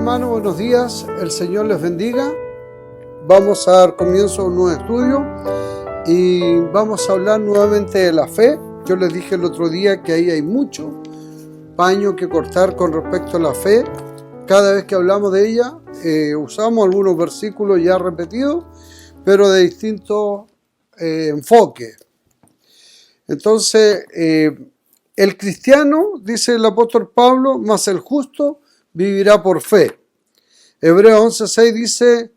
hermanos, buenos días, el Señor les bendiga. Vamos a dar comienzo a un nuevo estudio y vamos a hablar nuevamente de la fe. Yo les dije el otro día que ahí hay mucho paño que cortar con respecto a la fe. Cada vez que hablamos de ella, usamos algunos versículos ya repetidos, pero de distintos enfoques. Entonces, el cristiano, dice el apóstol Pablo, más el justo vivirá por fe. Hebreos 11:6 dice,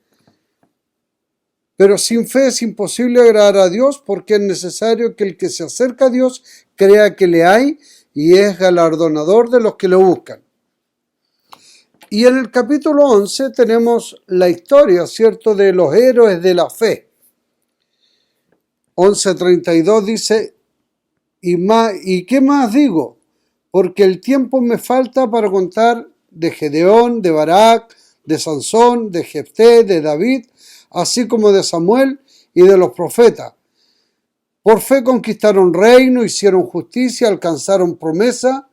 pero sin fe es imposible agradar a Dios, porque es necesario que el que se acerca a Dios crea que le hay y es galardonador de los que lo buscan. Y en el capítulo 11 tenemos la historia, ¿cierto?, de los héroes de la fe. 11:32 dice, ¿y qué más digo? Porque el tiempo me falta para contar de Gedeón, de Barak, de Sansón, de Jefté, de David, así como de Samuel y de los profetas. Por fe conquistaron reino, hicieron justicia, alcanzaron promesa,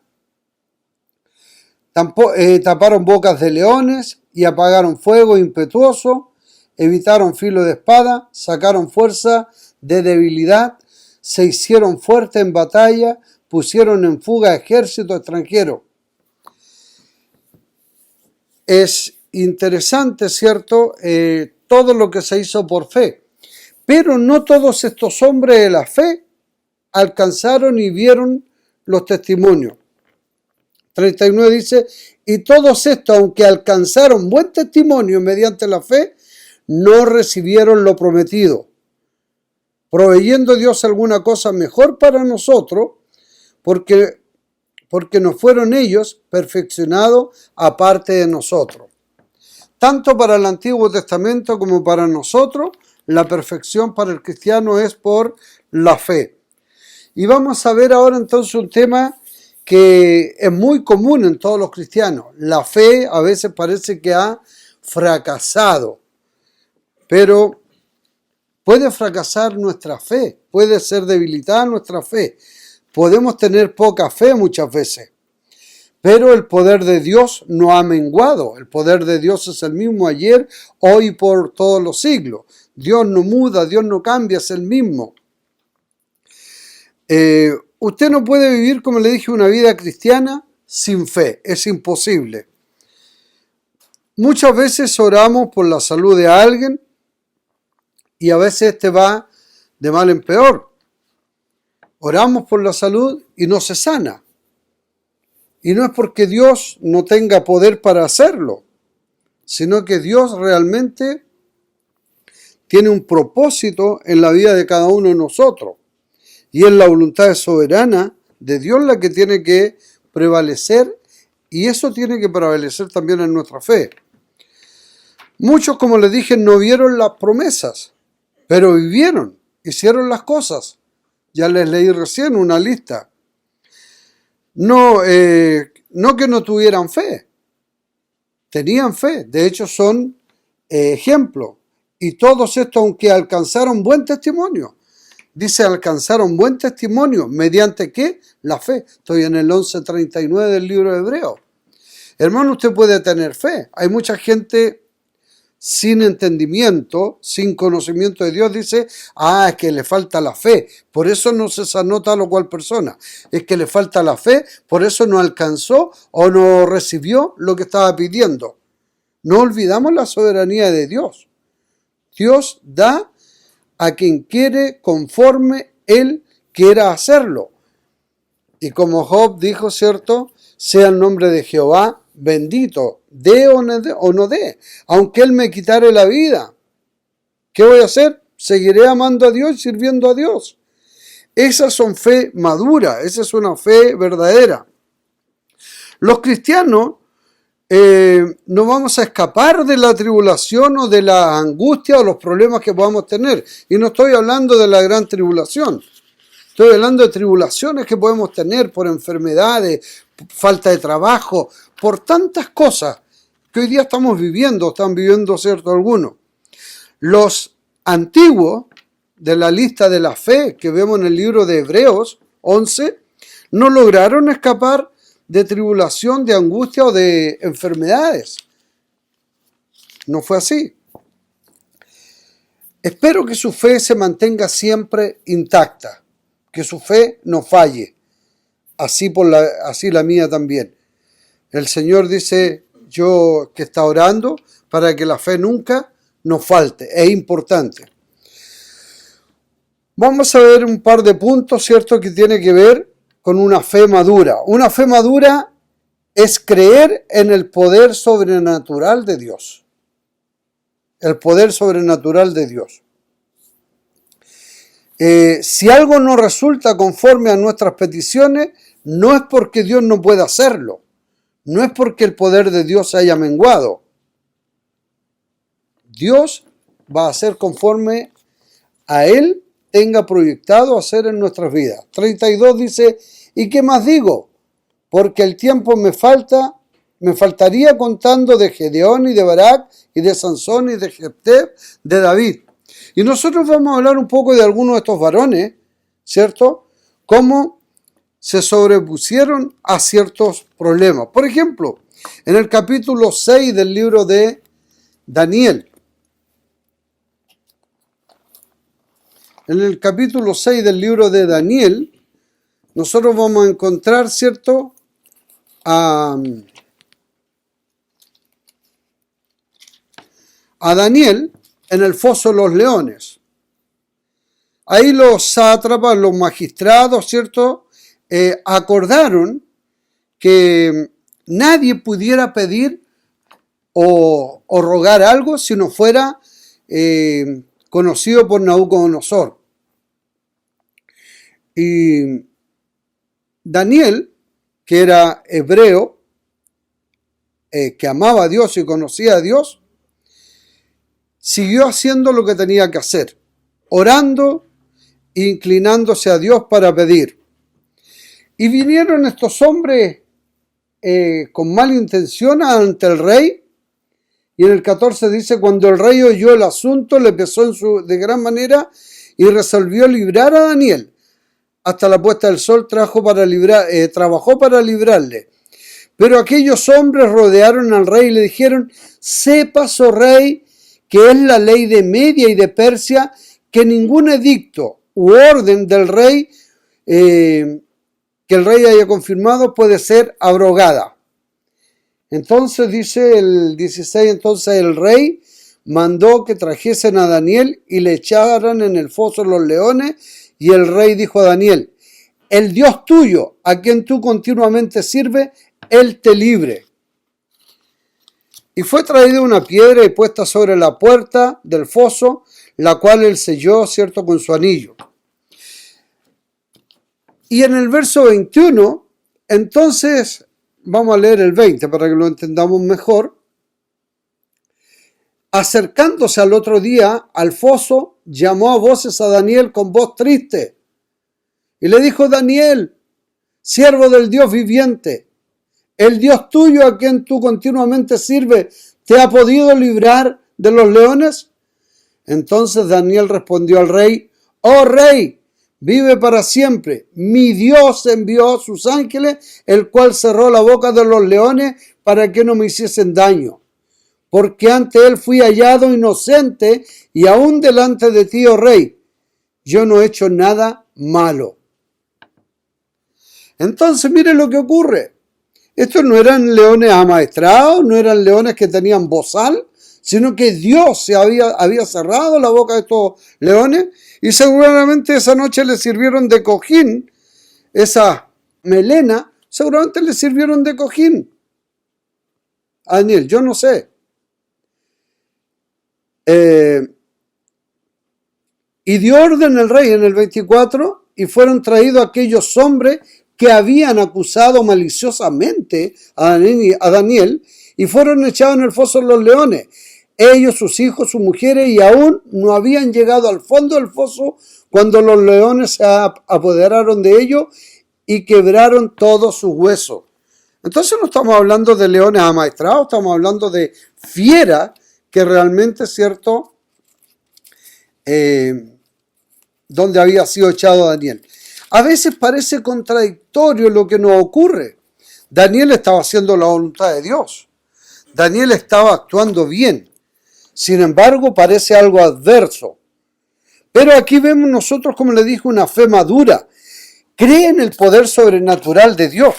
taparon bocas de leones y apagaron fuego impetuoso, evitaron filo de espada, sacaron fuerza de debilidad, se hicieron fuertes en batalla, pusieron en fuga ejército extranjero. Es interesante, ¿cierto?, todo lo que se hizo por fe. Pero no todos estos hombres de la fe alcanzaron y vieron los testimonios. 39 dice, y todos estos, aunque alcanzaron buen testimonio mediante la fe, no recibieron lo prometido, proveyendo Dios alguna cosa mejor para nosotros, porque no fueron ellos perfeccionados aparte de nosotros. Tanto para el Antiguo Testamento como para nosotros, la perfección para el cristiano es por la fe. Y vamos a ver ahora entonces un tema que es muy común en todos los cristianos. La fe a veces parece que ha fracasado, pero puede fracasar nuestra fe, puede ser debilitada nuestra fe. Podemos tener poca fe muchas veces, pero el poder de Dios no ha menguado. El poder de Dios es el mismo ayer, hoy y por todos los siglos. Dios no muda, Dios no cambia, es el mismo. Usted no puede vivir, como le dije, una vida cristiana sin fe. Es imposible. Muchas veces oramos por la salud de alguien y a veces este va de mal en peor. Oramos por la salud y no se sana. Y no es porque Dios no tenga poder para hacerlo, sino que Dios realmente tiene un propósito en la vida de cada uno de nosotros. Y es la voluntad soberana de Dios la que tiene que prevalecer, y eso tiene que prevalecer también en nuestra fe. Muchos, como les dije, no vieron las promesas, pero vivieron, hicieron las cosas. Ya les leí recién una lista. No que no tuvieran fe, tenían fe, de hecho son ejemplos. Y todos estos, aunque alcanzaron buen testimonio, dice alcanzaron buen testimonio, ¿mediante qué? La fe. Estoy en el 11:39 del libro de Hebreos. Hermano, usted puede tener fe. Hay mucha gente sin entendimiento, sin conocimiento de Dios, dice, es que le falta la fe, por eso no se sanó tal o cual persona, es que le falta la fe, por eso no alcanzó o no recibió lo que estaba pidiendo. No olvidamos la soberanía de Dios. Dios da a quien quiere conforme Él quiera hacerlo. Y como Job dijo, ¿cierto?, sea el nombre de Jehová bendito, dé o no dé, aunque Él me quitare la vida. ¿Qué voy a hacer? Seguiré amando a Dios y sirviendo a Dios. Esas son fe madura, esa es una fe verdadera. Los cristianos no vamos a escapar de la tribulación o de la angustia o los problemas que podamos tener. Y no estoy hablando de la gran tribulación. Estoy hablando de tribulaciones que podemos tener por enfermedades, falta de trabajo, por tantas cosas que hoy día están viviendo, ¿cierto?, algunos. Los antiguos de la lista de la fe que vemos en el libro de Hebreos 11 no lograron escapar de tribulación, de angustia o de enfermedades. no fue así. Espero que su fe se mantenga siempre intacta, que su fe no falle, así la mía también. El Señor dice, yo que está orando para que la fe nunca nos falte, es importante. Vamos a ver un par de puntos, ¿cierto?, que tiene que ver con una fe madura. Una fe madura es creer en el poder sobrenatural de Dios. El poder sobrenatural de Dios. Si algo no resulta conforme a nuestras peticiones, no es porque Dios no pueda hacerlo. No es porque el poder de Dios se haya menguado. Dios va a hacer conforme a Él tenga proyectado hacer en nuestras vidas. 32 dice, ¿y qué más digo? Porque el tiempo me faltaría contando de Gedeón y de Barak y de Sansón y de Jefté, de David. Y nosotros vamos a hablar un poco de algunos de estos varones, ¿cierto? Cómo se sobrepusieron a ciertos problemas. Por ejemplo, en el capítulo 6 del libro de Daniel. En el capítulo 6 del libro de Daniel, nosotros vamos a encontrar, ¿cierto?, a Daniel en el foso de los leones. Ahí los sátrapas, los magistrados, ¿cierto?, acordaron que nadie pudiera pedir o rogar algo si no fuera conocido por Nabucodonosor. Y Daniel, que era hebreo, que amaba a Dios y conocía a Dios, siguió haciendo lo que tenía que hacer, orando e inclinándose a Dios para pedir. Y vinieron estos hombres con mala intención ante el rey. Y en el 14 dice, cuando el rey oyó el asunto, le pesó de gran manera y resolvió librar a Daniel. Hasta la puesta del sol trabajó para librarle. Pero aquellos hombres rodearon al rey y le dijeron, sepas, oh rey, que es la ley de Media y de Persia, que ningún edicto u orden del rey que el rey haya confirmado puede ser abrogada. Entonces dice el 16, entonces el rey mandó que trajesen a Daniel y le echaran en el foso de los leones, y el rey dijo a Daniel, el Dios tuyo, a quien tú continuamente sirves, él te libre. Y fue traída una piedra y puesta sobre la puerta del foso, la cual él selló, ¿cierto?, con su anillo. Y en el verso 21, entonces, vamos a leer el 20 para que lo entendamos mejor. Acercándose al otro día al foso, llamó a voces a Daniel con voz triste. Y le dijo, Daniel, siervo del Dios viviente, el Dios tuyo a quien tú continuamente sirves, ¿te ha podido librar de los leones? Entonces Daniel respondió al rey, oh rey, vive para siempre. Mi Dios envió a sus ángeles, el cual cerró la boca de los leones para que no me hiciesen daño. Porque ante él fui hallado inocente y aún delante de ti, oh rey, yo no he hecho nada malo. Entonces, mire lo que ocurre. Estos no eran leones amaestrados, no eran leones que tenían bozal, sino que Dios había cerrado la boca de estos leones y seguramente esa noche le sirvieron de cojín, esa melena, seguramente le sirvieron de cojín a Daniel, yo no sé. Y dio orden el rey en el 24 y fueron traídos aquellos hombres que habían acusado maliciosamente a Daniel y fueron echados en el foso de los leones. Ellos, sus hijos, sus mujeres, y aún no habían llegado al fondo del foso cuando los leones se apoderaron de ellos y quebraron todos sus huesos. Entonces no estamos hablando de leones amaestrados, estamos hablando de fieras que realmente, cierto, donde había sido echado Daniel. A veces parece contradictorio lo que nos ocurre. Daniel estaba haciendo la voluntad de Dios. Daniel estaba actuando bien. Sin embargo, parece algo adverso. Pero aquí vemos nosotros, como le dije, una fe madura. Cree en el poder sobrenatural de Dios.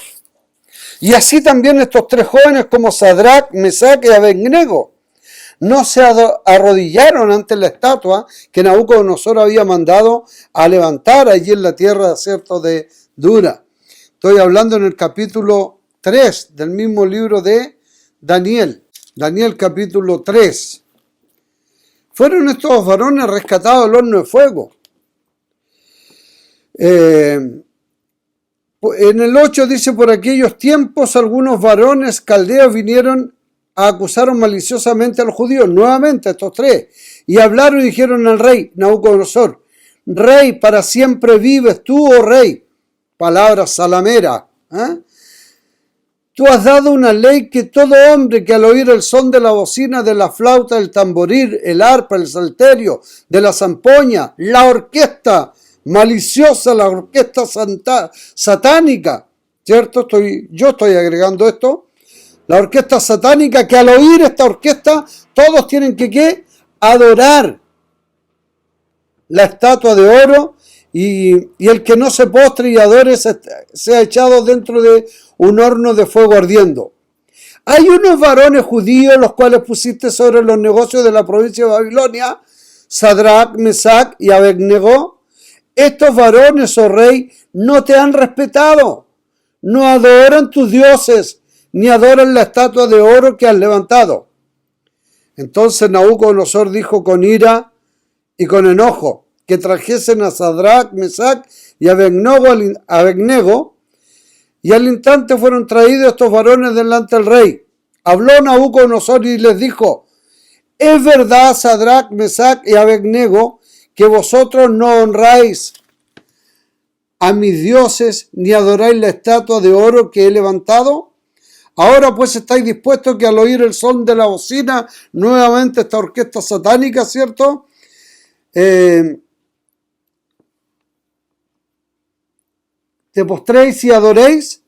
Y así también estos tres jóvenes como Sadrac, Mesac y Abednego no se arrodillaron ante la estatua que Nabucodonosor había mandado a levantar allí en la tierra desierto de Dura. Estoy hablando en el capítulo 3 del mismo libro de Daniel. Daniel capítulo 3. Fueron estos varones rescatados del horno de fuego. En el 8 dice, por aquellos tiempos algunos varones caldeos vinieron a acusaron maliciosamente a los judíos, nuevamente estos tres, y hablaron y dijeron al rey Nabucodonosor, rey, para siempre vives tú, oh rey. Palabra salamera. Tú has dado una ley que todo hombre que al oír el son de la bocina, de la flauta, del tamboril, el arpa, el salterio, de la zampoña, la orquesta maliciosa, la orquesta satánica, ¿cierto? Yo estoy agregando esto. La orquesta satánica, que al oír esta orquesta, todos tienen que ¿qué? Adorar la estatua de oro y el que no se postre y adore sea echado dentro de un horno de fuego ardiendo. Hay unos varones judíos los cuales pusiste sobre los negocios de la provincia de Babilonia, Sadrac, Mesac y Abednego. Estos varones, oh rey, no te han respetado, no adoran tus dioses, ni adoran la estatua de oro que has levantado. Entonces Nabucodonosor dijo con ira y con enojo que trajesen a Sadrac, Mesac y Abednego, y al instante fueron traídos estos varones delante del rey. Habló Nabucodonosor y les dijo, ¿es verdad, Sadrac, Mesac y Abednego, que vosotros no honráis a mis dioses ni adoráis la estatua de oro que he levantado? Ahora pues estáis dispuestos que al oír el son de la bocina, nuevamente esta orquesta satánica, ¿cierto? Te postréis y adoréis,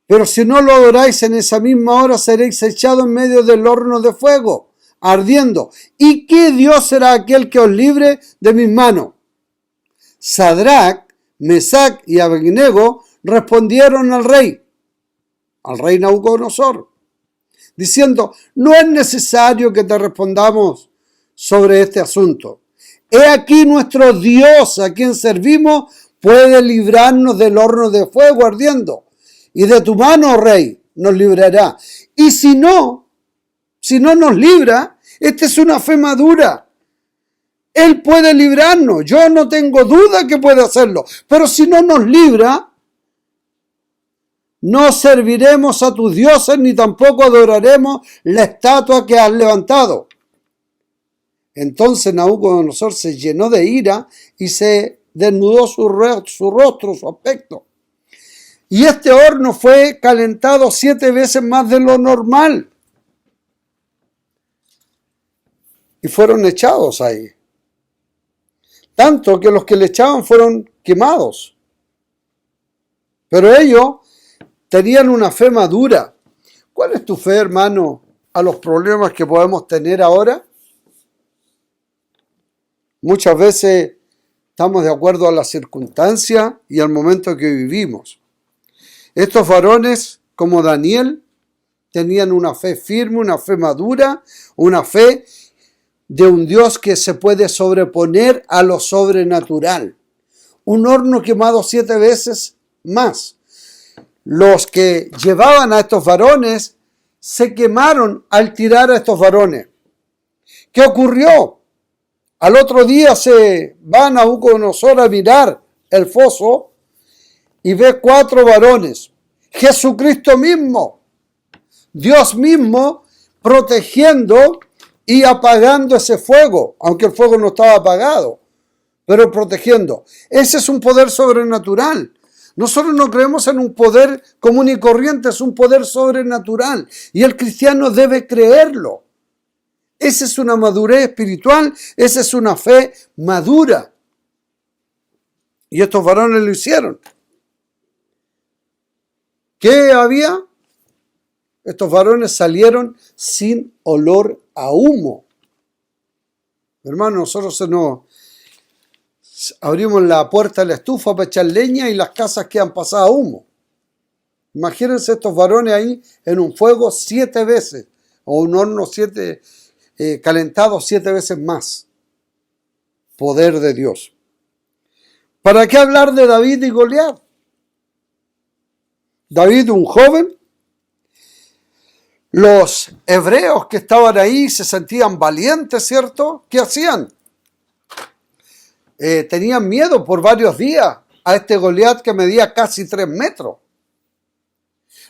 pero si no lo adoráis en esa misma hora seréis echados en medio del horno de fuego, ardiendo. ¿Y qué Dios será aquel que os libre de mis manos? Sadrac, Mesac y Abednego respondieron al rey Nabucodonosor, diciendo, no es necesario que te respondamos sobre este asunto. He aquí nuestro Dios, a quien servimos, puede librarnos del horno de fuego ardiendo, y de tu mano, rey, nos librará. Y si no nos libra, esta es una fe madura. Él puede librarnos, yo no tengo duda que puede hacerlo, pero si no nos libra, no serviremos a tus dioses ni tampoco adoraremos la estatua que has levantado. Entonces Nabucodonosor se llenó de ira y se desnudó su rostro, su aspecto. Y este horno fue calentado 7 veces más de lo normal. Y fueron echados ahí. Tanto que los que le echaban fueron quemados. Pero ellos tenían una fe madura. ¿Cuál es tu fe, hermano, a los problemas que podemos tener ahora? Muchas veces estamos de acuerdo a la circunstancia y al momento que vivimos. Estos varones, como Daniel, tenían una fe firme, una fe madura, una fe de un Dios que se puede sobreponer a lo sobrenatural. Un horno quemado 7 veces más. Los que llevaban a estos varones se quemaron al tirar a estos varones. ¿Qué ocurrió? Al otro día se va Nabucodonosor a mirar el foso y ve 4 varones. Jesucristo mismo, Dios mismo, protegiendo y apagando ese fuego, aunque el fuego no estaba apagado, pero protegiendo. Ese es un poder sobrenatural. Nosotros no creemos en un poder común y corriente, es un poder sobrenatural y el cristiano debe creerlo. Esa es una madurez espiritual, esa es una fe madura. Y estos varones lo hicieron. ¿Qué había? estos varones salieron sin olor a humo. Hermano, nosotros abrimos la puerta de la estufa para echar leña y las casas quedan pasadas a humo. Imagínense estos varones ahí en un fuego 7 veces, o un horno calentado 7 veces más. Poder de Dios. ¿Para qué hablar de David y Goliat? David, un joven. Los hebreos que estaban ahí se sentían valientes, ¿cierto? ¿Qué hacían? Tenían miedo por varios días a este Goliat que medía casi 3 metros.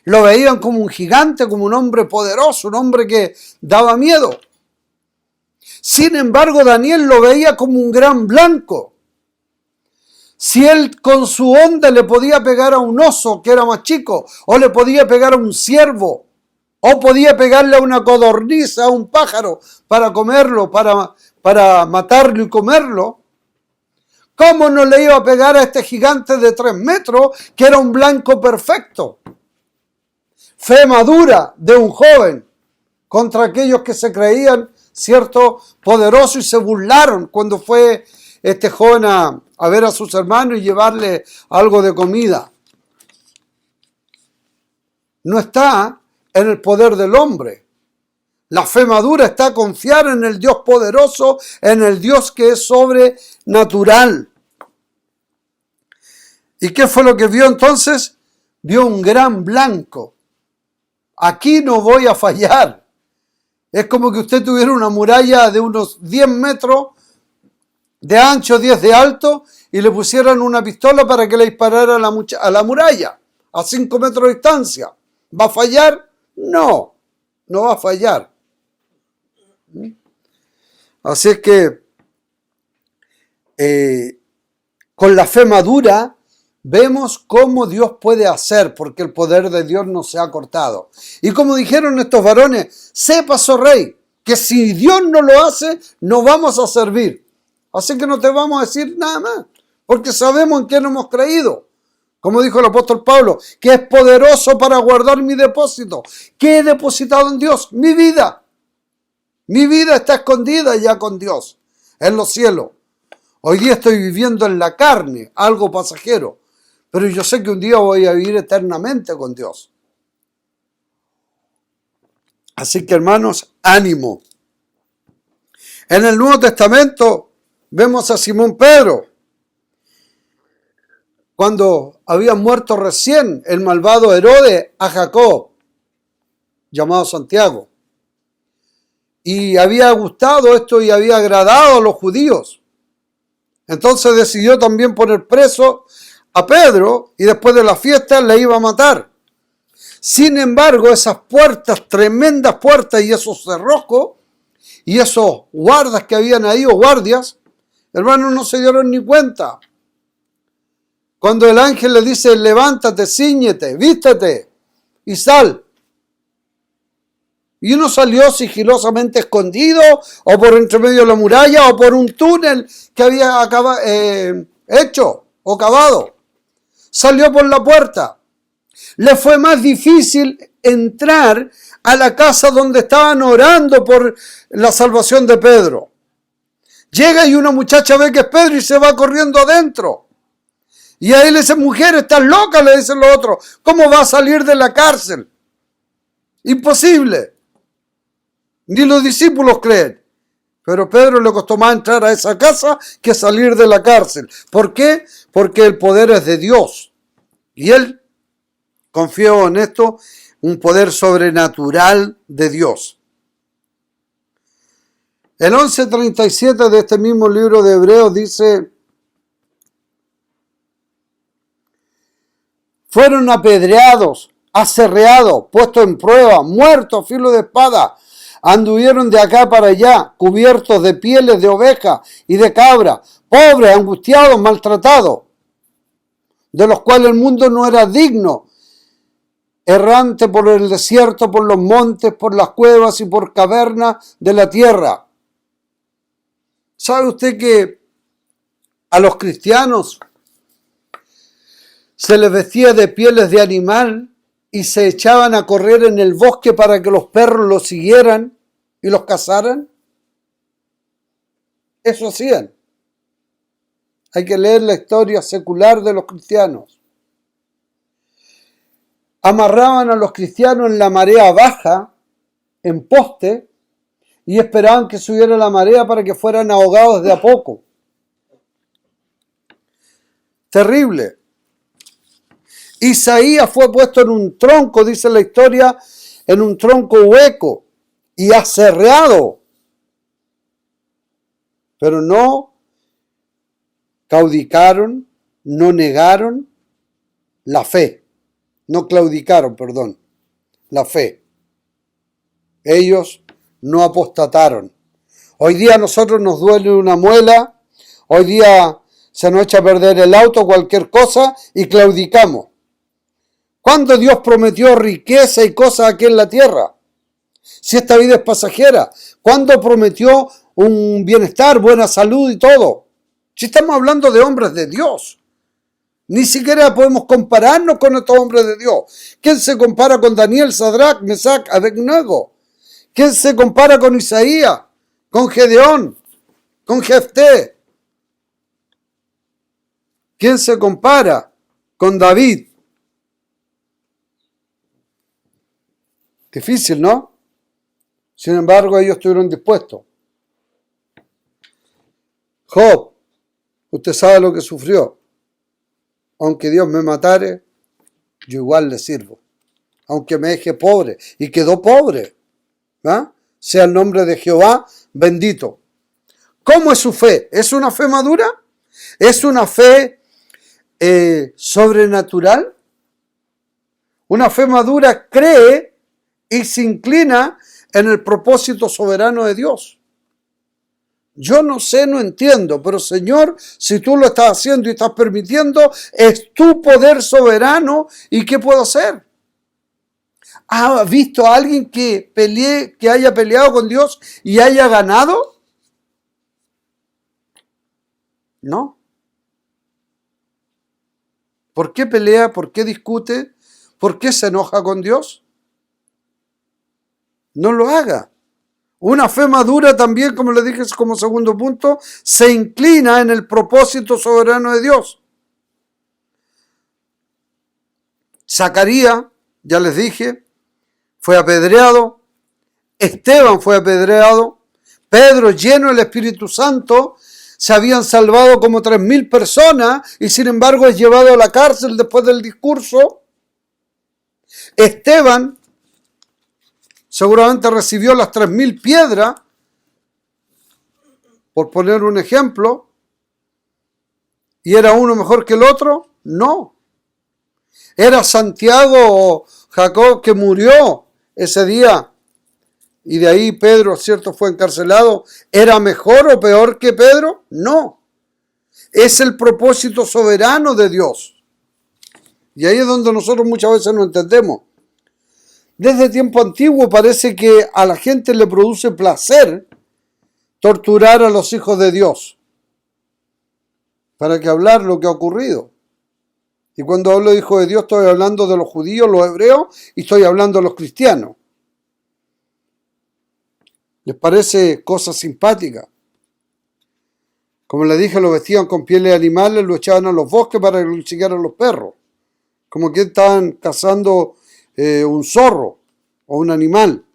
Lo veían como un gigante, como un hombre poderoso, un hombre que daba miedo. Sin embargo, Daniel lo veía como un gran blanco. Si él con su onda le podía pegar a un oso que era más chico, o le podía pegar a un ciervo, o podía pegarle a una codorniz, a un pájaro, para comerlo, para matarlo y comerlo, ¿cómo no le iba a pegar a este gigante de 3 metros que era un blanco perfecto? Fe madura de un joven contra aquellos que se creían, ¿cierto?, poderosos y se burlaron cuando fue este joven a ver a sus hermanos y llevarle algo de comida. No está en el poder del hombre. La fe madura está a confiar en el Dios poderoso, en el Dios que es sobrenatural. ¿Y qué fue lo que vio entonces? Vio un gran blanco. Aquí no voy a fallar. Es como que usted tuviera una muralla de unos 10 metros de ancho, 10 de alto, y le pusieran una pistola para que le disparara a la muralla, a 5 metros de distancia. ¿Va a fallar? No, no va a fallar. Así es que con la fe madura vemos cómo Dios puede hacer, porque el poder de Dios no se ha cortado. Y como dijeron estos varones, sepas, oh rey, que si Dios no lo hace, no vamos a servir. Así que no te vamos a decir nada más, porque sabemos en qué no hemos creído. Como dijo el apóstol Pablo, que es poderoso para guardar mi depósito. ¿Qué he depositado en Dios? Mi vida. Mi vida está escondida ya con Dios, en los cielos. Hoy día estoy viviendo en la carne, algo pasajero. Pero yo sé que un día voy a vivir eternamente con Dios. Así que, hermanos, ánimo. En el Nuevo Testamento vemos a Simón Pedro. Cuando había muerto recién el malvado Herodes a Jacob, llamado Santiago. Y había gustado esto y había agradado a los judíos. Entonces decidió también poner preso a Pedro y después de la fiesta le iba a matar. Sin embargo, esas puertas, tremendas puertas y esos cerrojos y esos guardas que habían ahí o guardias, hermanos, no se dieron ni cuenta. Cuando el ángel le dice, levántate, cíñete, vístete y sal. Y uno salió sigilosamente escondido o por entre medio de la muralla o por un túnel que había hecho o cavado. Salió por la puerta. Le fue más difícil entrar a la casa donde estaban orando por la salvación de Pedro. Llega y una muchacha ve que es Pedro y se va corriendo adentro. Y ahí le dice, mujer, estás loca, le dicen los otros. ¿Cómo va a salir de la cárcel? Imposible. Ni los discípulos creen. Pero a Pedro le costó más entrar a esa casa que salir de la cárcel. ¿Por qué? Porque el poder es de Dios. Y él confió en esto, un poder sobrenatural de Dios. El 11:37 de este mismo libro de Hebreos dice, fueron apedreados, aserreados, puestos en prueba, muertos a filo de espada, anduvieron de acá para allá, cubiertos de pieles de oveja y de cabra, pobres, angustiados, maltratados, de los cuales el mundo no era digno, errante por el desierto, por los montes, por las cuevas y por cavernas de la tierra. ¿Sabe usted que a los cristianos se les vestía de pieles de animal y se echaban a correr en el bosque para que los perros los siguieran y los cazaran? Eso hacían. Hay que leer la historia secular de los cristianos. Amarraban a los cristianos en la marea baja, en poste, y esperaban que subiera la marea para que fueran ahogados de a poco. Terrible. Isaías fue puesto en un tronco, dice la historia, en un tronco hueco y aserreado. Pero no claudicaron, no negaron la fe. No claudicaron, perdón, la fe. Ellos no apostataron. Hoy día a nosotros nos duele una muela, hoy día se nos echa a perder el auto, cualquier cosa, y claudicamos. ¿Cuándo Dios prometió riqueza y cosas aquí en la tierra? Si esta vida es pasajera. ¿Cuándo prometió un bienestar, buena salud y todo? Si estamos hablando de hombres de Dios. Ni siquiera podemos compararnos con estos hombres de Dios. ¿Quién se compara con Daniel, Sadrach, Mesach, Abednego? ¿Quién se compara con Isaías, con Gedeón, con Jefté? ¿Quién se compara con David? Difícil, ¿no? Sin embargo, ellos estuvieron dispuestos. Job, usted sabe lo que sufrió. Aunque Dios me matare, yo igual le sirvo. Aunque me deje pobre. Y quedó pobre. ¿Ah? Sea el nombre de Jehová bendito. ¿Cómo es su fe? ¿Es una fe madura? ¿Es una fe sobrenatural? Una fe madura cree y se inclina en el propósito soberano de Dios. Yo no sé, no entiendo, pero Señor, si tú lo estás haciendo y estás permitiendo, es tu poder soberano. ¿Y qué puedo hacer? ¿Ha visto a alguien que haya peleado con Dios y haya ganado? No. ¿Por qué pelea? ¿Por qué discute? ¿Por qué se enoja con Dios? No lo haga. Una fe madura también, como le dije como segundo punto, se inclina en el propósito soberano de Dios. Zacarías, ya les dije, fue apedreado. Esteban fue apedreado. Pedro, lleno del Espíritu Santo, se habían salvado como 3.000 personas y sin embargo es llevado a la cárcel después del discurso. Esteban seguramente recibió las 3.000 piedras, por poner un ejemplo, y era uno mejor que el otro. No. Era Santiago o Jacob que murió ese día y de ahí Pedro, cierto, fue encarcelado. ¿Era mejor o peor que Pedro? No. Es el propósito soberano de Dios. Y ahí es donde nosotros muchas veces no entendemos. Desde tiempo antiguo parece que a la gente le produce placer torturar a los hijos de Dios. ¿Para qué hablar lo que ha ocurrido? Y cuando hablo de hijos de Dios estoy hablando de los judíos, los hebreos y estoy hablando de los cristianos. ¿Les parece cosa simpática? Como les dije, lo vestían con pieles de animales, lo echaban a los bosques para que lo siguieran los perros. Como que estaban cazando un zorro o un animal.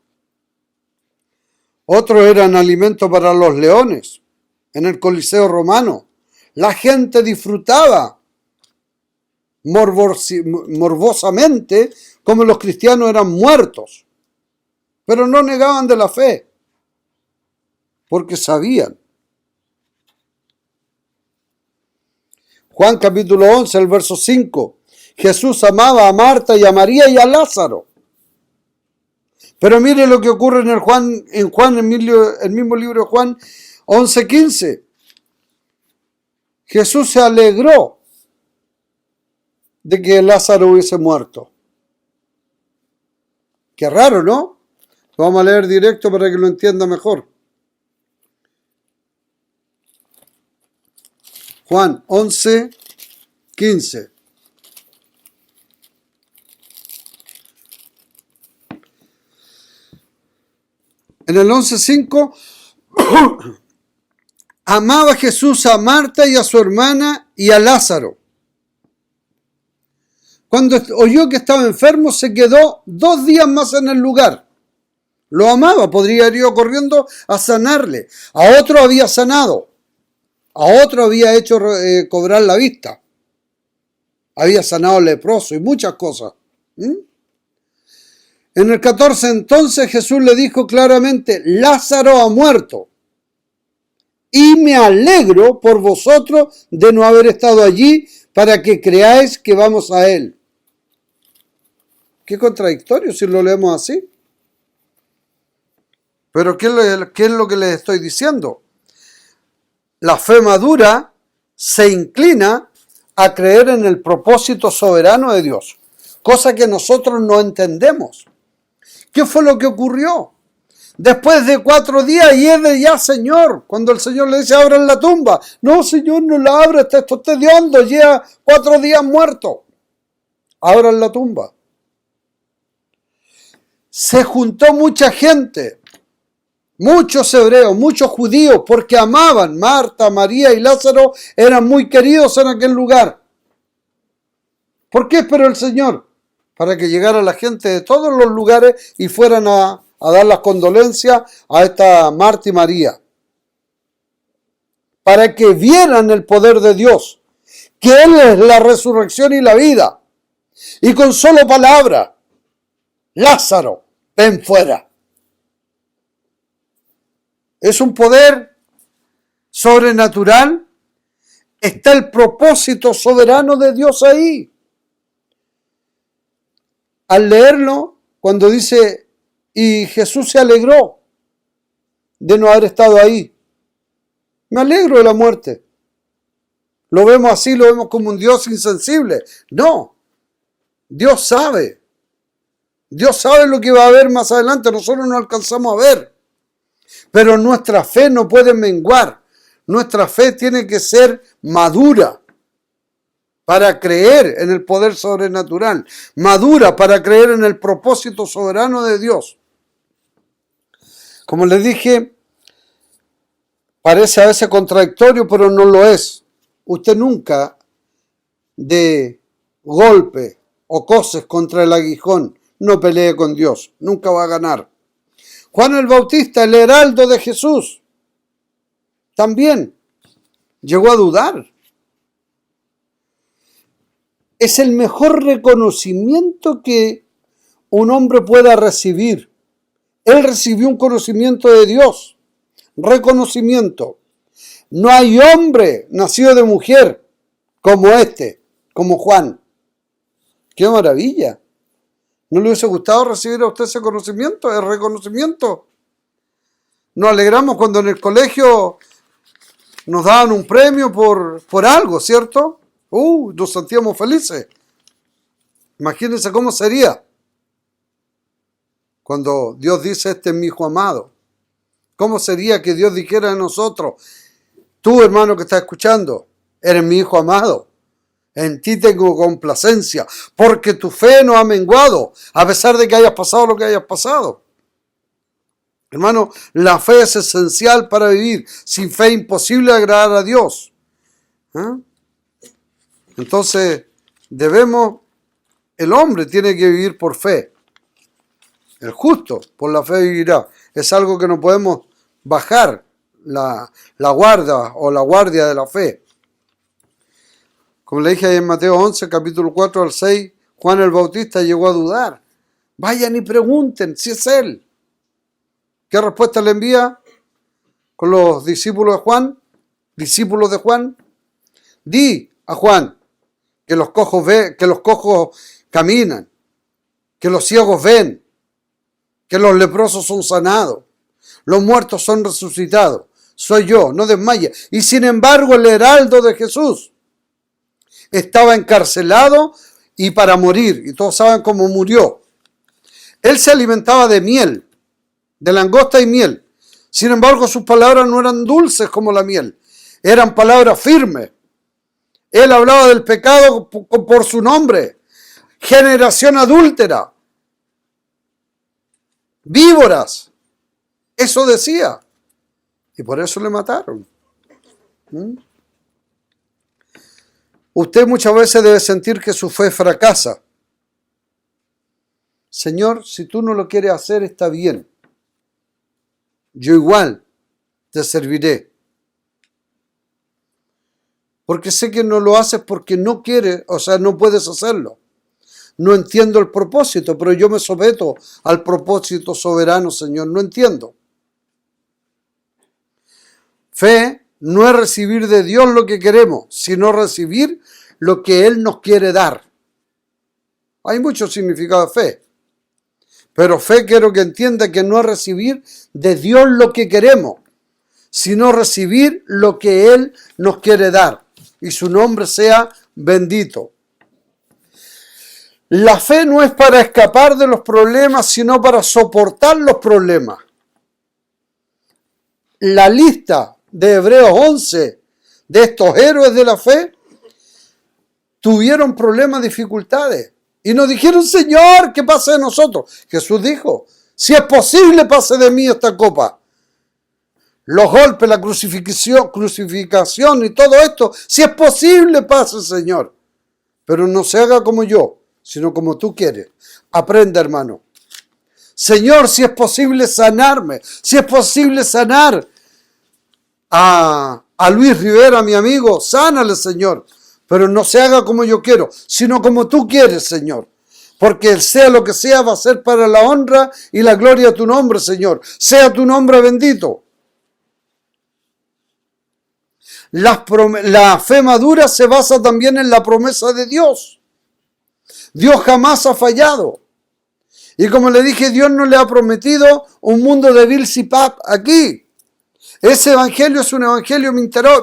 Otros eran alimento para los leones en el Coliseo romano. La gente disfrutaba morbosamente como los cristianos eran muertos, pero no negaban de la fe, porque sabían. Juan capítulo 11, el verso 5. Jesús amaba a Marta y a María y a Lázaro. Pero mire lo que ocurre en el mismo libro de Juan 11:15. Jesús se alegró de que Lázaro hubiese muerto. Qué raro, ¿no? Lo vamos a leer directo para que lo entienda mejor. Juan 11:15. En el 11:5, amaba Jesús a Marta y a su hermana y a Lázaro. Cuando oyó que estaba enfermo, se quedó 2 días más en el lugar. Lo amaba, podría haber ido corriendo a sanarle. A otro había sanado. A otro había hecho cobrar la vista. Había sanado al leproso y muchas cosas. En el 14 entonces Jesús le dijo claramente, Lázaro ha muerto. Y me alegro por vosotros de no haber estado allí para que creáis que vamos a él. Qué contradictorio si lo leemos así. Pero ¿qué es lo que les estoy diciendo? La fe madura se inclina a creer en el propósito soberano de Dios, cosa que nosotros no entendemos. ¿Qué fue lo que ocurrió? Después de 4 días, y es de ya, Señor, cuando el Señor le dice, abran la tumba. No, Señor, no la abra, esto está de hondo, lleva 4 días muerto. Abran la tumba. Se juntó mucha gente, muchos hebreos, muchos judíos, porque amaban Marta, María y Lázaro, eran muy queridos en aquel lugar. ¿Por qué esperó el Señor? Para que llegara la gente de todos los lugares y fueran a dar las condolencias a esta Marta y María. Para que vieran el poder de Dios, que Él es la resurrección y la vida. Y con solo palabra, Lázaro, ven fuera. Es un poder sobrenatural. Está el propósito soberano de Dios ahí. Al leerlo, cuando dice, y Jesús se alegró de no haber estado ahí. Me alegro de la muerte. Lo vemos así, lo vemos como un Dios insensible. No, Dios sabe. Dios sabe lo que va a haber más adelante, nosotros no alcanzamos a ver. Pero nuestra fe no puede menguar. Nuestra fe tiene que ser madura para creer en el poder sobrenatural. Madura para creer en el propósito soberano de Dios. Como les dije, parece a veces contradictorio, pero no lo es. Usted nunca de golpe o coces contra el aguijón no pelee con Dios. Nunca va a ganar. Juan el Bautista, el heraldo de Jesús, también llegó a dudar. Es el mejor reconocimiento que un hombre pueda recibir. Él recibió un conocimiento de Dios. Reconocimiento. No hay hombre nacido de mujer como este, como Juan. ¡Qué maravilla! ¿No le hubiese gustado recibir a usted ese conocimiento, el reconocimiento? Nos alegramos cuando en el colegio nos daban un premio por algo, ¿cierto? Nos sentíamos felices. Imagínense cómo sería cuando Dios dice, este es mi hijo amado. ¿Cómo sería que Dios dijera de nosotros, tú hermano que estás escuchando, eres mi hijo amado? En ti tengo complacencia, porque tu fe no ha menguado, a pesar de que hayas pasado lo que hayas pasado. Hermano, la fe es esencial para vivir. Sin fe es imposible agradar a Dios. Entonces, el hombre tiene que vivir por fe. El justo por la fe vivirá. Es algo que no podemos bajar la guardia o la guardia de la fe. Como le dije ahí en Mateo 11, capítulo 4 al 6, Juan el Bautista llegó a dudar. Vayan y pregunten si es él. ¿Qué respuesta le envía con los discípulos de Juan? Discípulos de Juan. Di a Juan que los cojos caminan, que los ciegos ven, que los leprosos son sanados, los muertos son resucitados. Soy yo, no desmayes. Y sin embargo el heraldo de Jesús estaba encarcelado y para morir. Y todos saben cómo murió. Él se alimentaba de miel, de langosta y miel. Sin embargo, sus palabras no eran dulces como la miel. Eran palabras firmes. Él hablaba del pecado por su nombre. Generación adúltera. Víboras. Eso decía. Y por eso le mataron. Usted muchas veces debe sentir que su fe fracasa. Señor, si tú no lo quieres hacer, está bien. Yo igual te serviré. Porque sé que no lo haces porque no quieres, o sea, no puedes hacerlo. No entiendo el propósito, pero yo me someto al propósito soberano, Señor. No entiendo. Fe no es recibir de Dios lo que queremos, sino recibir lo que Él nos quiere dar. Hay mucho significado de fe. Pero fe quiero que entienda que no es recibir de Dios lo que queremos, sino recibir lo que Él nos quiere dar. Y su nombre sea bendito. La fe no es para escapar de los problemas, sino para soportar los problemas. La lista de Hebreos 11 de estos héroes de la fe tuvieron problemas, dificultades. Y nos dijeron, Señor, ¿qué pasa de nosotros? Jesús dijo, si es posible, pase de mí esta copa. Los golpes, la crucificación y todo esto, si es posible, pase, Señor. Pero no se haga como yo, sino como tú quieres. Aprenda, hermano. Señor, si es posible sanarme, si es posible sanar a Luis Rivera, mi amigo, sánale, Señor. Pero no se haga como yo quiero, sino como tú quieres, Señor. Porque sea lo que sea, va a ser para la honra y la gloria de tu nombre, Señor. Sea tu nombre bendito. La fe madura se basa también en la promesa de Dios. Dios jamás ha fallado. Y como le dije, Dios no le ha prometido un mundo de Bill Zipap aquí. Ese evangelio es un evangelio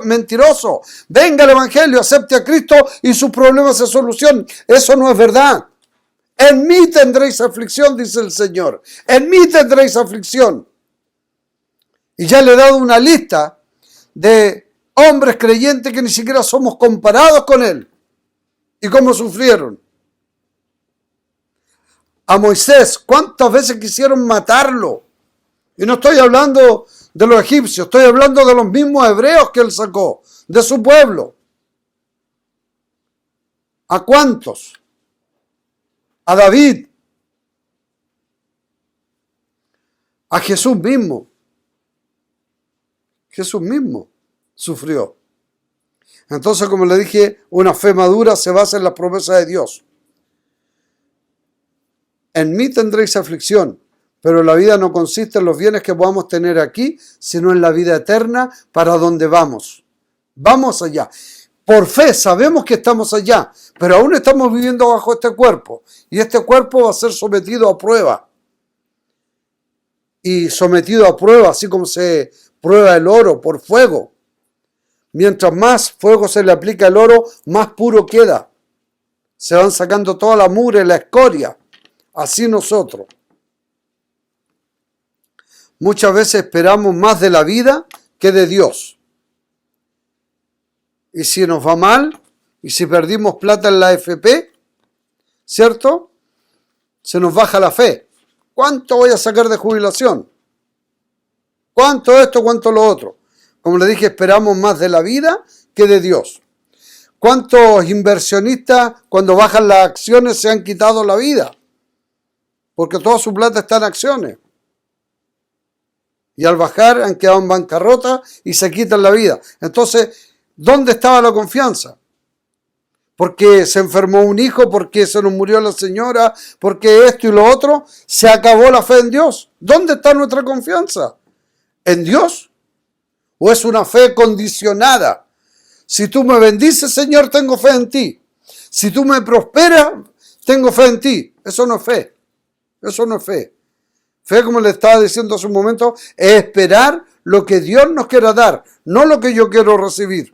mentiroso. Venga el evangelio, acepte a Cristo y sus problemas se solucionan. Eso no es verdad. En mí tendréis aflicción, dice el Señor. En mí tendréis aflicción. Y ya le he dado una lista de hombres creyentes que ni siquiera somos comparados con Él. ¿Y cómo sufrieron? A Moisés, ¿cuántas veces quisieron matarlo? Y no estoy hablando de los egipcios, estoy hablando de los mismos hebreos que Él sacó, de su pueblo. ¿A cuántos? A David. A Jesús mismo. Jesús mismo sufrió. Entonces, como le dije, una fe madura se basa en las promesas de Dios. En mí tendréis aflicción, pero la vida no consiste en los bienes que podamos tener aquí, sino en la vida eterna para donde vamos. Vamos allá. Por fe sabemos que estamos allá, pero aún estamos viviendo bajo este cuerpo. Y este cuerpo va a ser sometido a prueba. Y sometido a prueba, así como se prueba el oro por fuego. Mientras más fuego se le aplica al oro, más puro queda. Se van sacando toda la mugre, la escoria. Así nosotros. Muchas veces esperamos más de la vida que de Dios. Y si nos va mal, y si perdimos plata en la AFP, ¿cierto? Se nos baja la fe. ¿Cuánto voy a sacar de jubilación? ¿Cuánto esto, cuánto lo otro? Como le dije, esperamos más de la vida que de Dios. ¿Cuántos inversionistas cuando bajan las acciones se han quitado la vida? Porque toda su plata está en acciones. Y al bajar han quedado en bancarrota y se quitan la vida. Entonces, ¿dónde estaba la confianza? Porque se enfermó un hijo, porque se nos murió la señora, porque esto y lo otro, se acabó la fe en Dios. ¿Dónde está nuestra confianza? ¿En Dios? ¿O es una fe condicionada? Si tú me bendices, Señor, tengo fe en ti. Si tú me prosperas, tengo fe en ti. Eso no es fe. Eso no es fe. Fe, como le estaba diciendo hace un momento, es esperar lo que Dios nos quiera dar, no lo que yo quiero recibir.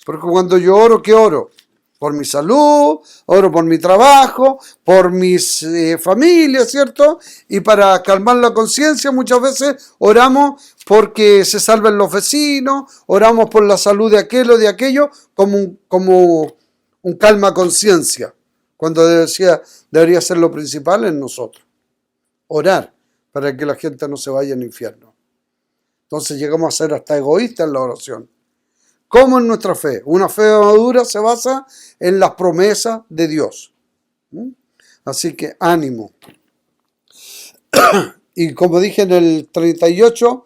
Porque cuando yo oro, ¿qué oro? Por mi salud, oro por mi trabajo, por mis familias, ¿cierto? Y para calmar la conciencia muchas veces oramos porque se salven los vecinos, oramos por la salud de aquel o de aquello, como un calma conciencia, cuando debería ser lo principal en nosotros. Orar para que la gente no se vaya al infierno. Entonces llegamos a ser hasta egoístas en la oración. ¿Cómo es nuestra fe? Una fe madura se basa en las promesas de Dios. Así que ánimo. Y como dije en el 38,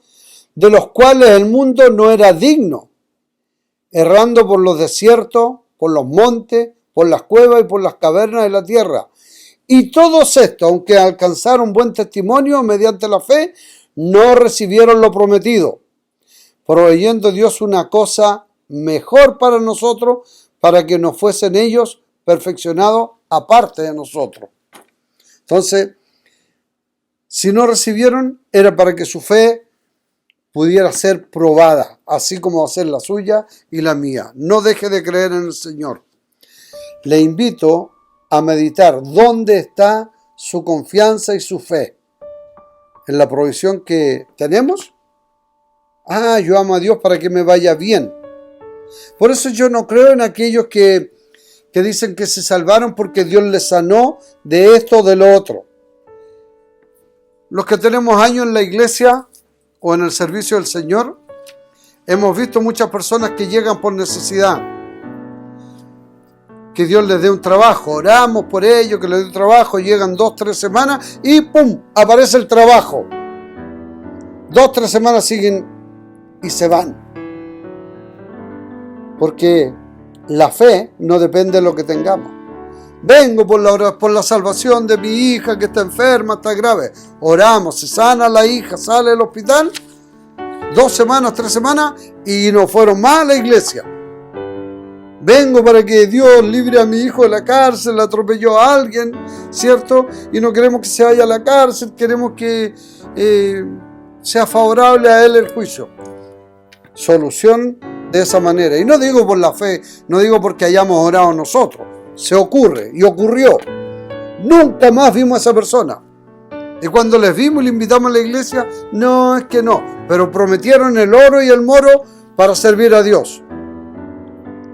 de los cuales el mundo no era digno, errando por los desiertos, por los montes, por las cuevas y por las cavernas de la tierra. Y todos estos, aunque alcanzaron buen testimonio mediante la fe, no recibieron lo prometido, proveyendo Dios una cosa mejor para nosotros, para que nos fuesen ellos perfeccionados aparte de nosotros. Entonces, si no recibieron, era para que su fe pudiera ser probada, así como va a ser la suya y la mía. No deje de creer en el Señor. Le invito a meditar dónde está su confianza y su fe. ¿En la provisión que tenemos? Yo amo a Dios para que me vaya bien. Por eso yo no creo en aquellos que dicen que se salvaron porque Dios les sanó de esto o de lo otro. Los que tenemos años en la iglesia o en el servicio del Señor, hemos visto muchas personas que llegan por necesidad. Que Dios les dé un trabajo, oramos por ellos, que les dé un trabajo, llegan 2-3 semanas y ¡pum!, aparece el trabajo. 2-3 semanas siguen y se van. Porque la fe no depende de lo que tengamos. Vengo por la salvación de mi hija que está enferma, está grave. Oramos, se sana la hija, sale del hospital, 2 semanas, 3 semanas y no fueron más a la iglesia. Vengo para que Dios libre a mi hijo de la cárcel, atropelló a alguien, ¿cierto? Y no queremos que se vaya a la cárcel, queremos que sea favorable a él el juicio. Solución de esa manera. Y no digo por la fe, no digo porque hayamos orado nosotros. Se ocurre y ocurrió. Nunca más vimos a esa persona. Y cuando les vimos y le invitamos a la iglesia, no, es que no. Pero prometieron el oro y el moro para servir a Dios.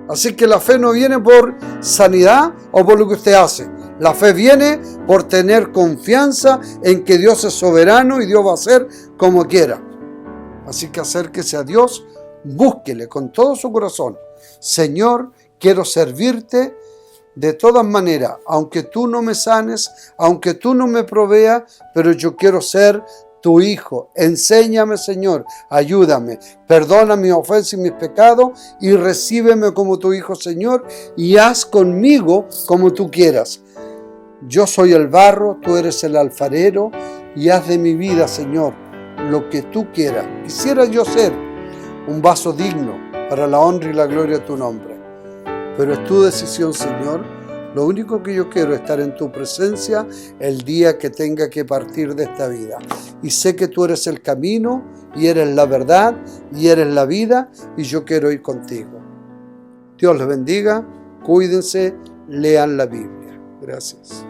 Así que la fe no viene por sanidad o por lo que usted hace. La fe viene por tener confianza en que Dios es soberano y Dios va a hacer como quiera. Así que acérquese a Dios, búsquele con todo su corazón. Señor, quiero servirte de todas maneras, aunque tú no me sanes, aunque tú no me proveas, pero yo quiero ser tu hijo. Enséñame, Señor, ayúdame, perdona mis ofensas y mis pecados y recíbeme como tu hijo, Señor, y haz conmigo como tú quieras. Yo soy el barro, tú eres el alfarero y haz de mi vida, Señor, lo que tú quieras. Quisiera yo ser un vaso digno para la honra y la gloria de tu nombre. Pero es tu decisión, Señor. Lo único que yo quiero es estar en tu presencia el día que tenga que partir de esta vida. Y sé que tú eres el camino, y eres la verdad, y eres la vida, y yo quiero ir contigo. Dios les bendiga, cuídense, lean la Biblia. Gracias.